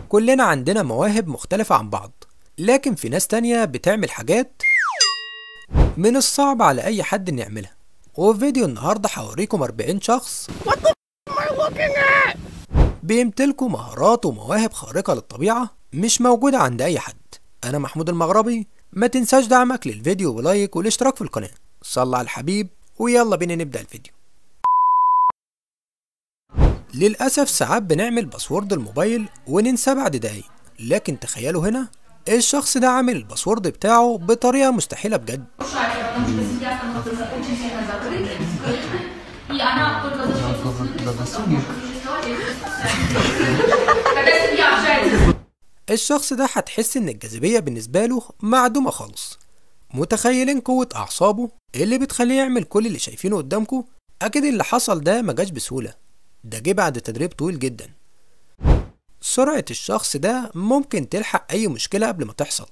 كلنا عندنا مواهب مختلفة عن بعض، لكن في ناس تانية بتعمل حاجات من الصعب على أي حد إنه يعملها. وفي فيديو النهاردة هوريكم 40 شخص بيمتلكوا مهارات ومواهب خارقة للطبيعة مش موجودة عند أي حد. أنا محمود المغربي، ما تنساش دعمك للفيديو بلايك والاشتراك في القناة. صلى على الحبيب ويلا بينا نبدأ الفيديو. للأسف ساعات بنعمل باسورد الموبايل وننساه بعد دقايق، لكن تخيلوا هنا الشخص ده عامل الباسورد بتاعه بطريقة مستحيلة بجد. الشخص ده هتحس ان الجاذبية بالنسبة له معدومة خالص. متخيلين قوة أعصابه اللي بتخليه يعمل كل اللي شايفينه قدامكم؟ أكيد اللي حصل ده مجاش بسهولة، ده جه بعد تدريب طويل جدا. سرعة الشخص ده ممكن تلحق أي مشكلة قبل ما تحصل،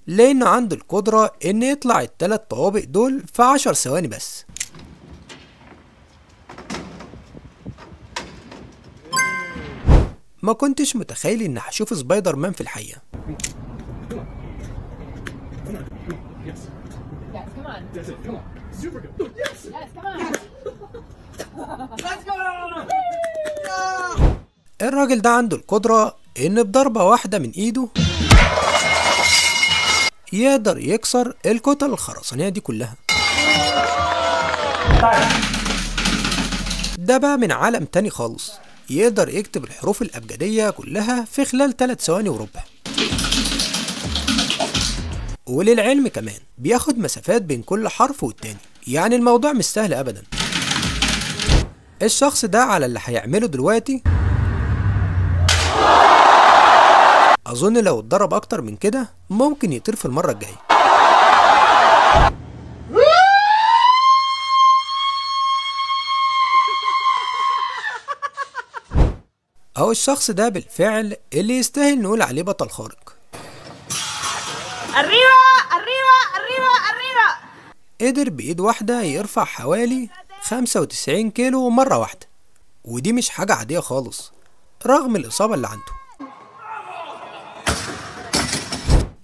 لأنه عنده القدرة إن يطلع ال3 طوابق دول في 10 ثواني بس. ما كنتش متخيل إن هشوف سبايدر مان في الحقيقة. الراجل ده عنده القدرة إن بضربة واحدة من إيده يقدر يكسر الكتل الخرسانية دي كلها. ده بقى من عالم تاني خالص، يقدر يكتب الحروف الأبجدية كلها في خلال 3 ثواني وربع. وللعلم كمان بياخد مسافات بين كل حرف والتاني، يعني الموضوع مش سهل أبدا. الشخص ده على اللي هيعمله دلوقتي أظن لو اتدرب أكتر من كده ممكن يطير في المرة الجاية. أهو الشخص ده بالفعل اللي يستاهل نقول عليه بطل خارق. قدر بإيد واحدة يرفع حوالي 95 كيلو مرة واحدة، ودي مش حاجة عادية خالص رغم الإصابة اللي عنده.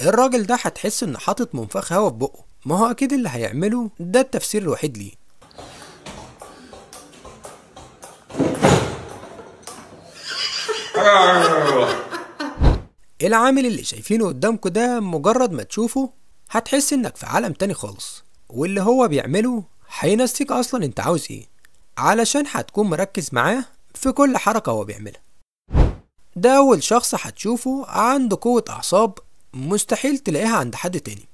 الراجل ده هتحس إن حاطط منفخ هوا في بقه، ما هو أكيد اللي هيعمله ده التفسير الوحيد ليه. العامل اللي شايفينه قدامكوا ده مجرد ما تشوفه هتحس إنك في عالم تاني خالص، واللي هو بيعمله هينسيك أصلا أنت عاوز إيه، علشان هتكون مركز معاه في كل حركة هو بيعملها. ده أول شخص هتشوفه عنده قوة أعصاب مستحيل تلاقيها عند حد تاني.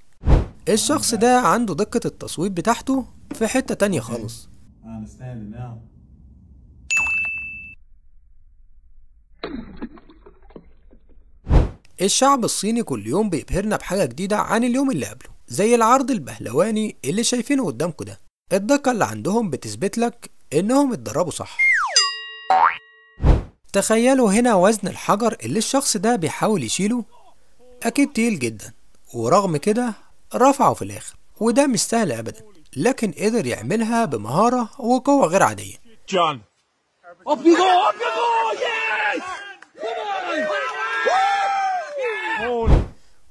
الشخص ده عنده دقة التصويب بتاعته في حتة تانية خالص. الشعب الصيني كل يوم بيبهرنا بحاجة جديدة عن اليوم اللي قبله، زي العرض البهلواني اللي شايفينه قدامكوا ده. الدقة اللي عندهم بتثبت لك إنهم اتدربوا صح. تخيلوا هنا وزن الحجر اللي الشخص ده بيحاول يشيله، أكيد تقيل جدا، ورغم كده رفعه في الآخر، وده مش سهل أبدا، لكن قدر يعملها بمهارة وقوة غير عادية. John.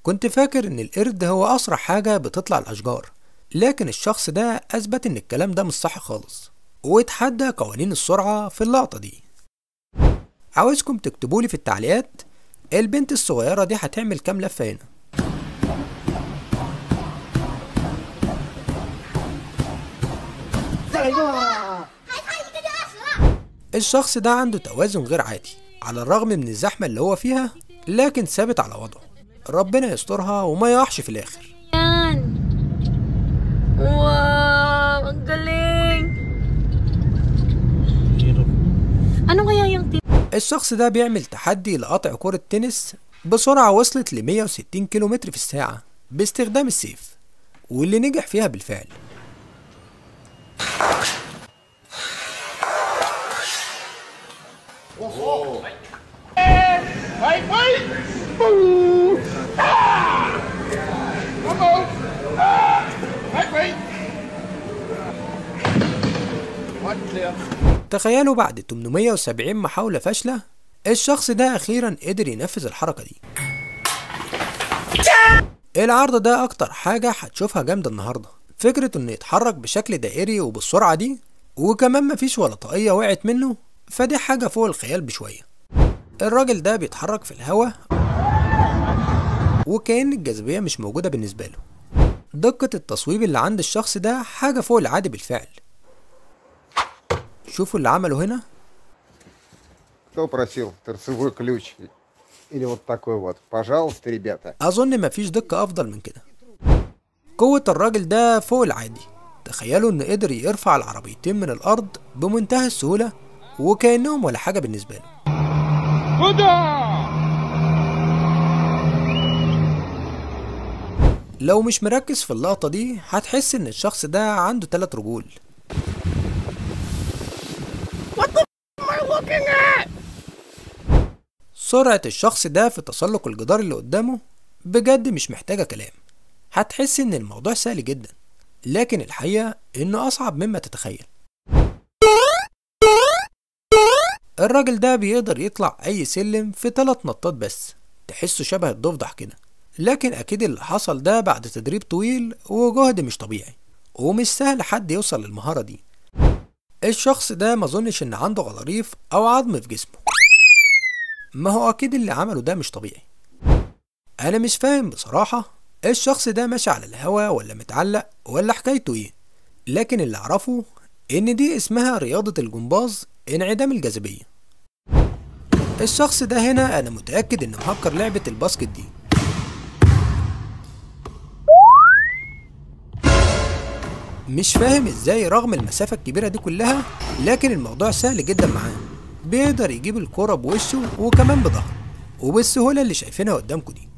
كنت فاكر إن القرد هو أسرع حاجة بتطلع الأشجار، لكن الشخص ده أثبت إن الكلام ده مش صح خالص، واتحدى قوانين السرعة في اللقطة دي. عاوزكم تكتبولي في التعليقات البنت الصغيرة دي هتعمل كام لفة هنا. الشخص ده عنده توازن غير عادي على الرغم من الزحمة اللي هو فيها، لكن ثابت على وضعه. ربنا يسترها وما يقعش في الآخر. Wow, ang galing. Ano kaya yung الشخص ده بيعمل تحدي لقطع كرة تنس بسرعة وصلت ل 160 كيلومتر في الساعة باستخدام السيف، واللي نجح فيها بالفعل. تخيلوا بعد 870 محاولة فاشلة الشخص ده اخيرا قدر ينفذ الحركة دي. العرض ده اكتر حاجة هتشوفها جامدة النهاردة، فكرة انه يتحرك بشكل دائري وبالسرعة دي، وكمان مفيش ولا طاقية وقعت منه، فدي حاجة فوق الخيال بشوية. الراجل ده بيتحرك في الهوا وكأن الجاذبية مش موجودة بالنسبة له. دقة التصويب اللي عند الشخص ده حاجة فوق العادي بالفعل. شوفوا اللي عمله هنا. Кто просил торцевой ключ? Или вот такой вот? Пожалуйста, ребята. أظن مفيش دقة أفضل من كده. قوة الراجل ده فوق العادي. تخيلوا إنه قدر يرفع العربيتين من الأرض بمنتهى السهولة وكأنهم ولا حاجة بالنسبة له. لو مش مركز في اللقطة دي هتحس إن الشخص ده عنده 3 رجول. سرعة الشخص ده في تسلق الجدار اللي قدامه بجد مش محتاجة كلام. هتحس إن الموضوع سهل جدا، لكن الحقيقة إنه أصعب مما تتخيل. الراجل ده بيقدر يطلع أي سلم في 3 نطات بس، تحسه شبه الضفدع كده. لكن أكيد اللي حصل ده بعد تدريب طويل وجهد مش طبيعي، ومش سهل حد يوصل للمهارة دي. الشخص ده مظنش إن عنده غضاريف أو عظم في جسمه، ما هو أكيد اللي عمله ده مش طبيعي. أنا مش فاهم بصراحة الشخص ده ماشي على الهوا ولا متعلق ولا حكايته إيه، لكن اللي أعرفه إن دي اسمها رياضة الجمباز، انعدام الجاذبية. الشخص ده هنا أنا متأكد إنه مهكر لعبة الباسكت دي. مش فاهم إزاي رغم المسافة الكبيرة دي كلها، لكن الموضوع سهل جدا معاه. بيقدر يجيب الكرة بوشه وكمان بظهره وبالسهولة اللي شايفينها قدامكم دي.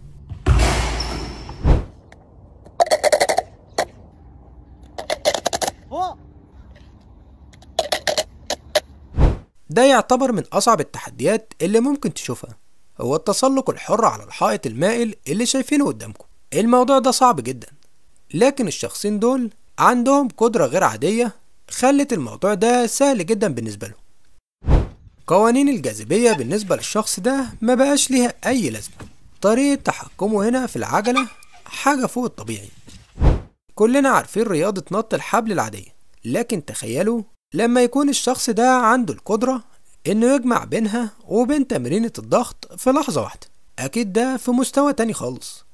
ده يعتبر من أصعب التحديات اللي ممكن تشوفها، هو التسلق الحر على الحائط المائل اللي شايفينه قدامكم. الموضوع ده صعب جدا، لكن الشخصين دول عندهم قدرة غير عادية خلت الموضوع ده سهل جدا بالنسبة له. قوانين الجاذبية بالنسبة للشخص ده ما بقاش ليها أي لازمة. طريقة تحكمه هنا في العجلة حاجة فوق الطبيعي. كلنا عارفين رياضة نط الحبل العادية، لكن تخيلوا لما يكون الشخص ده عنده القدرة إنه يجمع بينها وبين تمرينة الضغط في لحظة واحدة. أكيد ده في مستوى تاني خالص.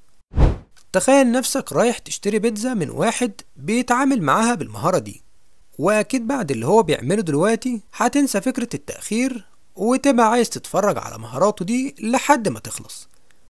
تخيل نفسك رايح تشتري بيتزا من واحد بيتعامل معاها بالمهارة دي، وأكيد بعد اللي هو بيعمله دلوقتي هتنسى فكرة التأخير وتبقى عايز تتفرج على مهاراته دي لحد ما تخلص.